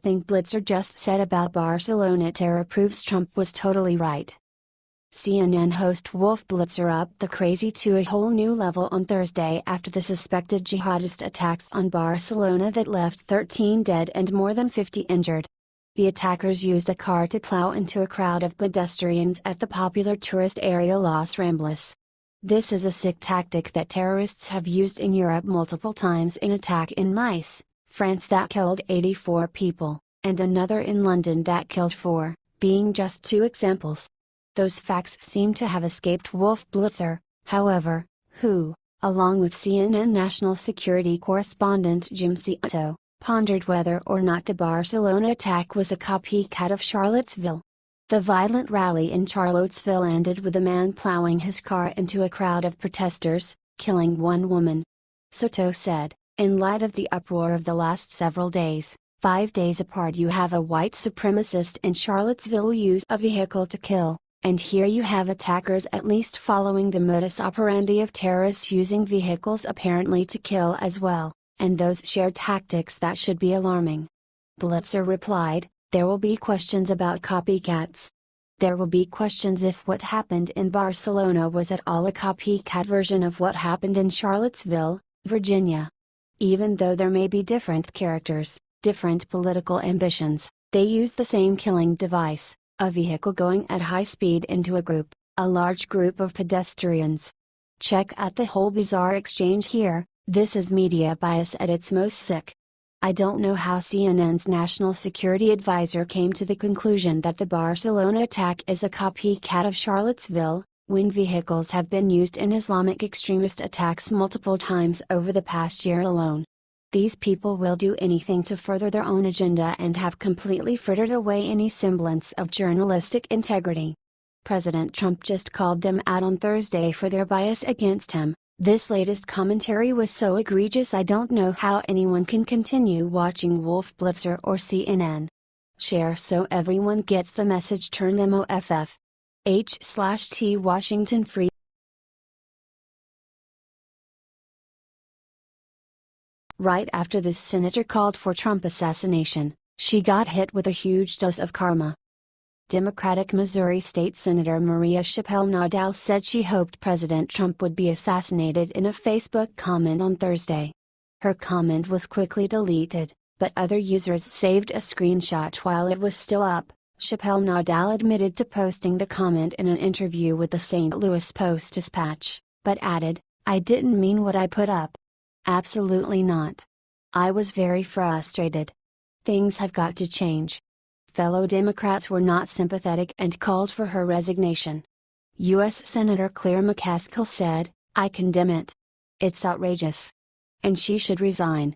thing Blitzer just said about Barcelona terror proves Trump was totally right. CNN host Wolf Blitzer upped the crazy to a whole new level on Thursday after the suspected jihadist attacks on Barcelona that left 13 dead and more than 50 injured. The attackers used a car to plow into a crowd of pedestrians at the popular tourist area Los Ramblas. This is a sick tactic that terrorists have used in Europe multiple times: an attack in Nice, France that killed 84 people, and another in London that killed 4, being just 2 examples. Those facts seem to have escaped Wolf Blitzer, however, who, along with CNN national security correspondent Jim Cioto, pondered whether or not the Barcelona attack was a copycat of Charlottesville. The violent rally in Charlottesville ended with a man plowing his car into a crowd of protesters, killing 1 woman. Cioto said, in light of the uproar of the last several days, 5 days apart you have a white supremacist in Charlottesville use a vehicle to kill, and here you have attackers at least following the modus operandi of terrorists using vehicles apparently to kill as well, and those shared tactics that should be alarming. Blitzer replied, there will be questions about copycats. There will be questions if what happened in Barcelona was at all a copycat version of what happened in Charlottesville, Virginia. Even though there may be different characters, different political ambitions, they use the same killing device, a vehicle going at high speed into a large group of pedestrians. Check out the whole bizarre exchange here. This is media bias at its most sick. I don't know how CNN's national security advisor came to the conclusion that the Barcelona attack is a copycat of Charlottesville, when vehicles have been used in Islamic extremist attacks multiple times over the past year alone. These people will do anything to further their own agenda and have completely frittered away any semblance of journalistic integrity. President Trump just called them out on Thursday for their bias against him. This latest commentary was so egregious I don't know how anyone can continue watching Wolf Blitzer or CNN. Share so everyone gets the message. Turn them off. H/T Washington Free. Right after the senator called for Trump assassination, she got hit with a huge dose of karma. Democratic Missouri State Senator Maria Chappelle-Nadal said she hoped President Trump would be assassinated in a Facebook comment on Thursday. Her comment was quickly deleted, but other users saved a screenshot while it was still up. Chappelle-Nadal admitted to posting the comment in an interview with the St. Louis Post-Dispatch, but added, "I didn't mean what I put up. Absolutely not. I was very frustrated. Things have got to change." Fellow Democrats were not sympathetic and called for her resignation. U.S. Senator Claire McCaskill said, "I condemn it. It's outrageous. And she should resign."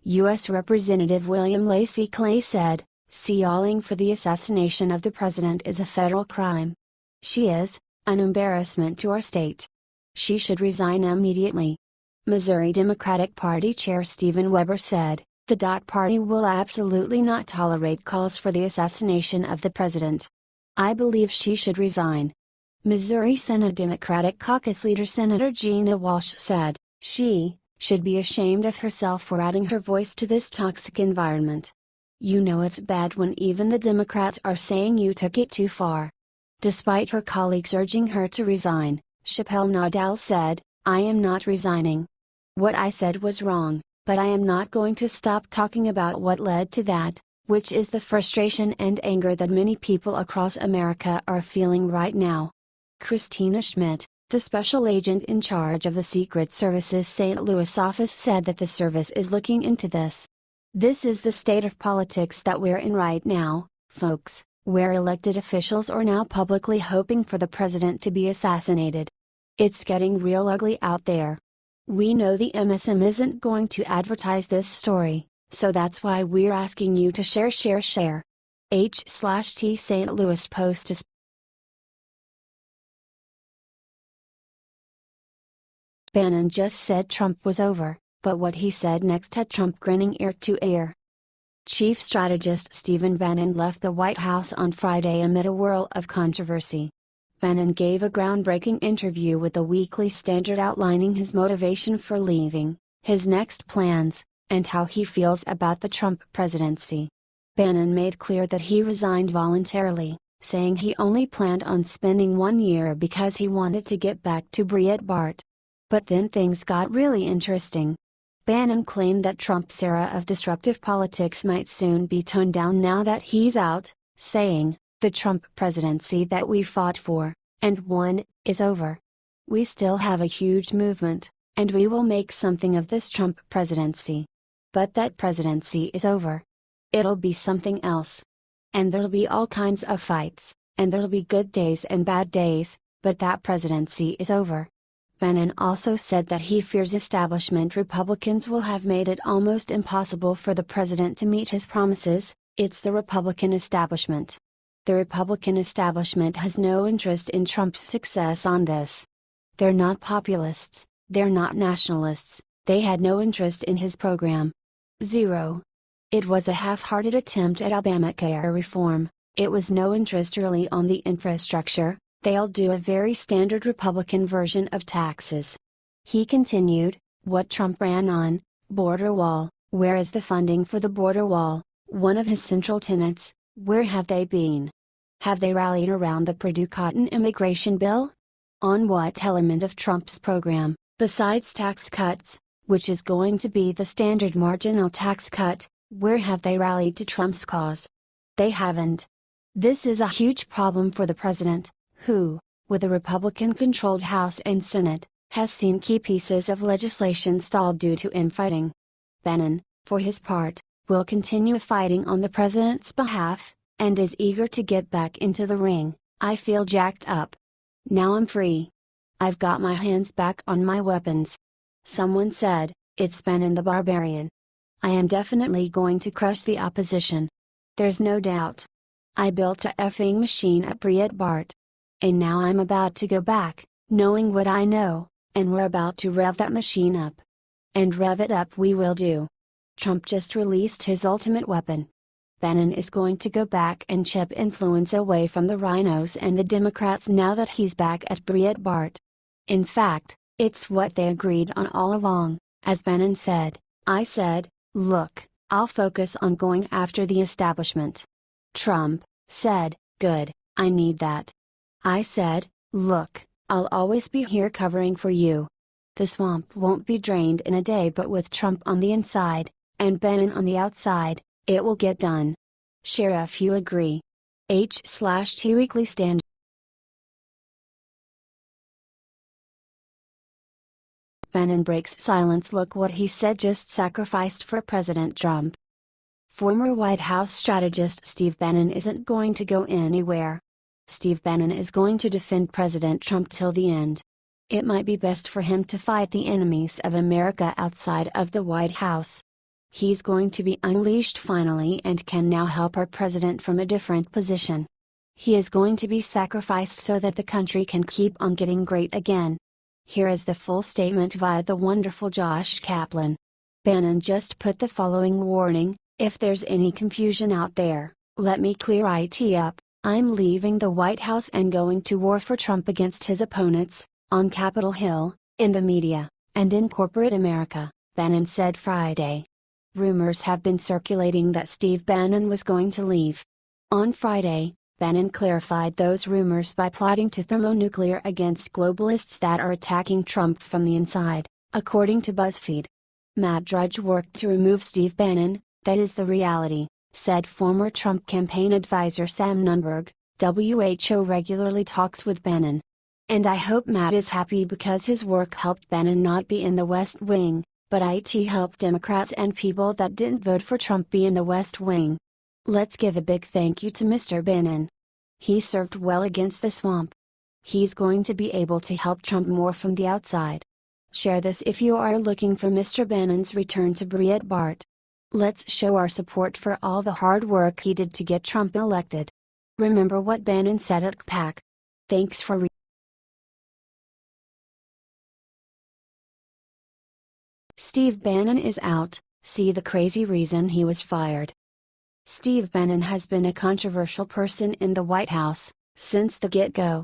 U.S. Representative William Lacey Clay said, "Calling for the assassination of the president is a federal crime. She is an embarrassment to our state. She should resign immediately." Missouri Democratic Party Chair Stephen Weber said, "The Party will absolutely not tolerate calls for the assassination of the president. I believe she should resign." Missouri Senate Democratic Caucus leader Senator Gina Walsh said, "She should be ashamed of herself for adding her voice to this toxic environment. You know it's bad when even the Democrats are saying you took it too far." Despite her colleagues urging her to resign, Chappelle-Nadal said, "I am not resigning. What I said was wrong, but I am not going to stop talking about what led to that, which is the frustration and anger that many people across America are feeling right now." Christina Schmidt, the special agent in charge of the Secret Service's St. Louis office, said that the service is looking into this. "This is the state of politics that we're in right now, folks, where elected officials are now publicly hoping for the president to be assassinated. It's getting real ugly out there. We know the MSM isn't going to advertise this story, so that's why we're asking you to share. H/T St. Louis Post is Bannon just said Trump was over, but what he said next had Trump grinning ear to ear. Chief strategist Stephen Bannon left the White House on Friday amid a whirl of controversy. Bannon gave a groundbreaking interview with the Weekly Standard outlining his motivation for leaving, his next plans, and how he feels about the Trump presidency. Bannon made clear that he resigned voluntarily, saying he only planned on spending 1 year because he wanted to get back to Breitbart. But then things got really interesting. Bannon claimed that Trump's era of disruptive politics might soon be toned down now that he's out, saying, "The Trump presidency that we fought for, and won, is over. We still have a huge movement, and we will make something of this Trump presidency. But that presidency is over. It'll be something else. And there'll be all kinds of fights, and there'll be good days and bad days, but that presidency is over." Bannon also said that he fears establishment Republicans will have made it almost impossible for the president to meet his promises. It's the Republican establishment. The Republican establishment has no interest in Trump's success on this. They're not populists, they're not nationalists, they had no interest in his program. Zero. It was a half-hearted attempt at Obamacare reform, it was no interest really on the infrastructure. They'll do a very standard Republican version of taxes. He continued, what Trump ran on, border wall, where is the funding for the border wall, one of his central tenets, where have they been? Have they rallied around the Purdue Cotton immigration bill? On what element of Trump's program, besides tax cuts, which is going to be the standard marginal tax cut, where have they rallied to Trump's cause? They haven't. This is a huge problem for the president, who, with a Republican-controlled House and Senate, has seen key pieces of legislation stalled due to infighting. Bannon, for his part, will continue fighting on the president's behalf, and is eager to get back into the ring. I feel jacked up. Now I'm free. I've got my hands back on my weapons. Someone said, it's Bannon the Barbarian. I am definitely going to crush the opposition. There's no doubt. I built a effing machine at Breitbart. And now I'm about to go back, knowing what I know, and we're about to rev that machine up. And rev it up we will do. Trump just released his ultimate weapon. Bannon is going to go back and chip influence away from the rhinos and the Democrats now that he's back at Breitbart. In fact, it's what they agreed on all along, as Bannon said. I said, look, I'll focus on going after the establishment. Trump said, good, I need that. I said, look, I'll always be here covering for you. The swamp won't be drained in a day, but with Trump on the inside, and Bannon on the outside, it will get done. Share if you agree. H/T Weekly Stand. Bannon breaks silence. Look what he said just sacrificed for President Trump. Former White House strategist Steve Bannon isn't going to go anywhere. Steve Bannon is going to defend President Trump till the end. It might be best for him to fight the enemies of America outside of the White House. He's going to be unleashed finally and can now help our president from a different position. He is going to be sacrificed so that the country can keep on getting great again. Here is the full statement via the wonderful Josh Kaplan. Bannon just put the following warning: if there's any confusion out there, let me clear it up. I'm leaving the White House and going to war for Trump against his opponents, on Capitol Hill, in the media, and in corporate America, Bannon said Friday. Rumors have been circulating that Steve Bannon was going to leave. On Friday, Bannon clarified those rumors by plotting to thermonuclear against globalists that are attacking Trump from the inside, according to BuzzFeed. Matt Drudge worked to remove Steve Bannon, that is the reality, said former Trump campaign advisor Sam Nunberg. WHO regularly talks with Bannon. And I hope Matt is happy because his work helped Bannon not be in the West Wing, but it helped Democrats and people that didn't vote for Trump be in the West Wing. Let's give a big thank you to Mr. Bannon. He served well against the swamp. He's going to be able to help Trump more from the outside. Share this if you are looking for Mr. Bannon's return to Breitbart. Let's show our support for all the hard work he did to get Trump elected. Remember what Bannon said at CPAC. Thanks for reading. Steve Bannon is out, see the crazy reason he was fired. Steve Bannon has been a controversial person in the White House, since the get-go.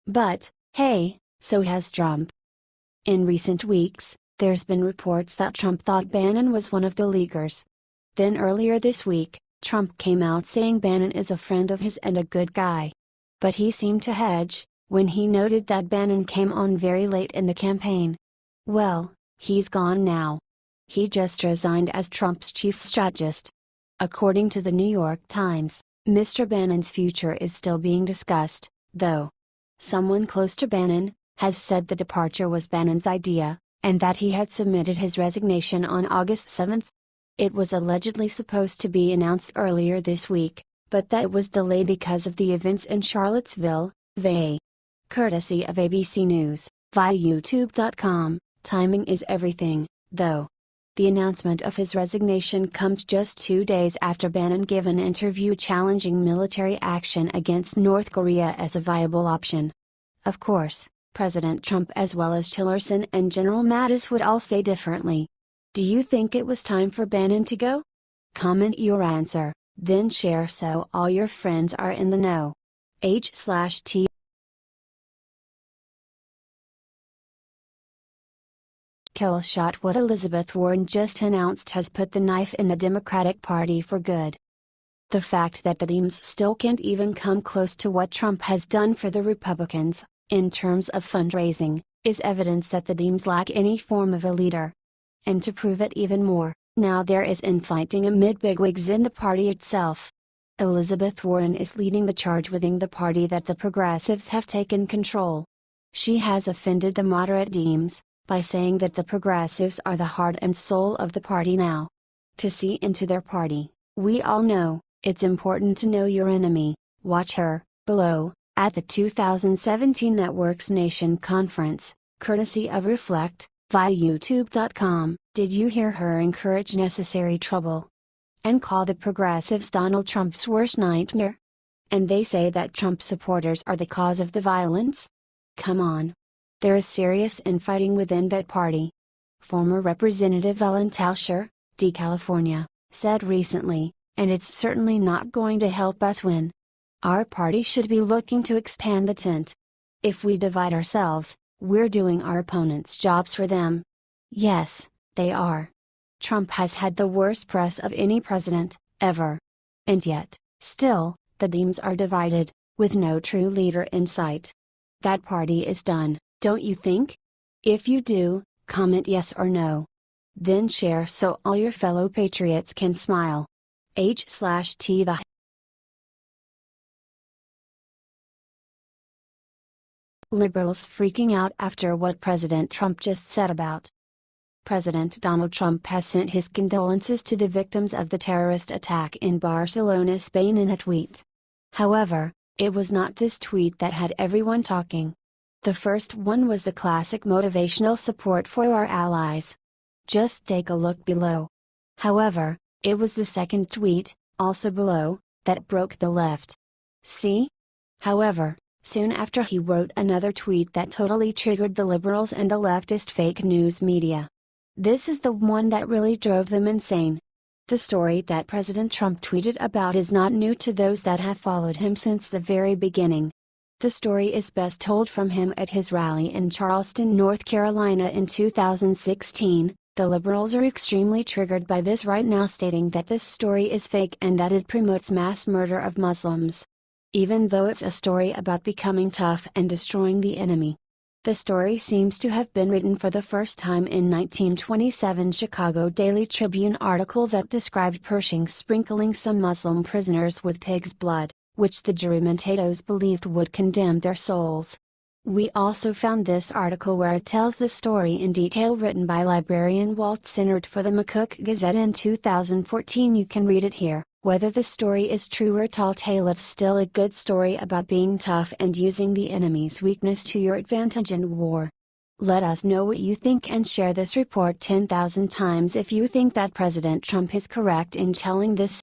But, hey, so has Trump. In recent weeks, there's been reports that Trump thought Bannon was one of the leakers. Then earlier this week, Trump came out saying Bannon is a friend of his and a good guy. But he seemed to hedge, when he noted that Bannon came on very late in the campaign. Well, he's gone now. He just resigned as Trump's chief strategist. According to the New York Times, Mr. Bannon's future is still being discussed, though. Someone close to Bannon has said the departure was Bannon's idea, and that he had submitted his resignation on August 7. It was allegedly supposed to be announced earlier this week, but that was delayed because of the events in Charlottesville, VA. Courtesy of ABC News, via YouTube.com, timing is everything, though. The announcement of his resignation comes just 2 days after Bannon gave an interview challenging military action against North Korea as a viable option. Of course, President Trump as well as Tillerson and General Mattis would all say differently. Do you think it was time for Bannon to go? Comment your answer, then share so all your friends are in the know. H/T Kill shot. What Elizabeth Warren just announced has put the knife in the Democratic Party for good. The fact that the Dems still can't even come close to what Trump has done for the Republicans, in terms of fundraising, is evidence that the Dems lack any form of a leader. And to prove it even more, now there is infighting amid bigwigs in the party itself. Elizabeth Warren is leading the charge within the party that the progressives have taken control. She has offended the moderate Dems, by saying that the progressives are the heart and soul of the party now. To see into their party, we all know, it's important to know your enemy. Watch her, below, at the 2017 Networks Nation Conference, courtesy of Reflect, via YouTube.com. Did you hear her encourage necessary trouble? And call the progressives Donald Trump's worst nightmare? And they say that Trump supporters are the cause of the violence? Come on. There is serious infighting within that party. Former Representative Ellen Tauscher, D. California, said recently, and it's certainly not going to help us win. Our party should be looking to expand the tent. If we divide ourselves, we're doing our opponents' jobs for them. Yes, they are. Trump has had the worst press of any president, ever. And yet, still, the Dems are divided, with no true leader in sight. That party is done, don't you think? If you do, comment yes or no. Then share so all your fellow patriots can smile. H/T The Liberals freaking out after what President Trump just said about. President Donald Trump has sent his condolences to the victims of the terrorist attack in Barcelona, Spain in a tweet. However, it was not this tweet that had everyone talking. The first one was the classic motivational support for our allies. Just take a look below. However, it was the second tweet, also below, that broke the left. See? However, soon after he wrote another tweet that totally triggered the liberals and the leftist fake news media. This is the one that really drove them insane. The story that President Trump tweeted about is not new to those that have followed him since the very beginning. The story is best told from him at his rally in Charleston, North Carolina in 2016. The liberals are extremely triggered by this right now, stating that this story is fake and that it promotes mass murder of Muslims. Even though it's a story about becoming tough and destroying the enemy. The story seems to have been written for the first time in 1927 Chicago Daily Tribune article that described Pershing sprinkling some Muslim prisoners with pig's blood, which the Jurimenteros believed would condemn their souls. We also found this article where it tells the story in detail, written by librarian Walt Sinnert for the McCook Gazette in 2014. You can read it here. Whether the story is true or tall tale, it's still a good story about being tough and using the enemy's weakness to your advantage in war. Let us know what you think and share this report 10,000 times if you think that President Trump is correct in telling this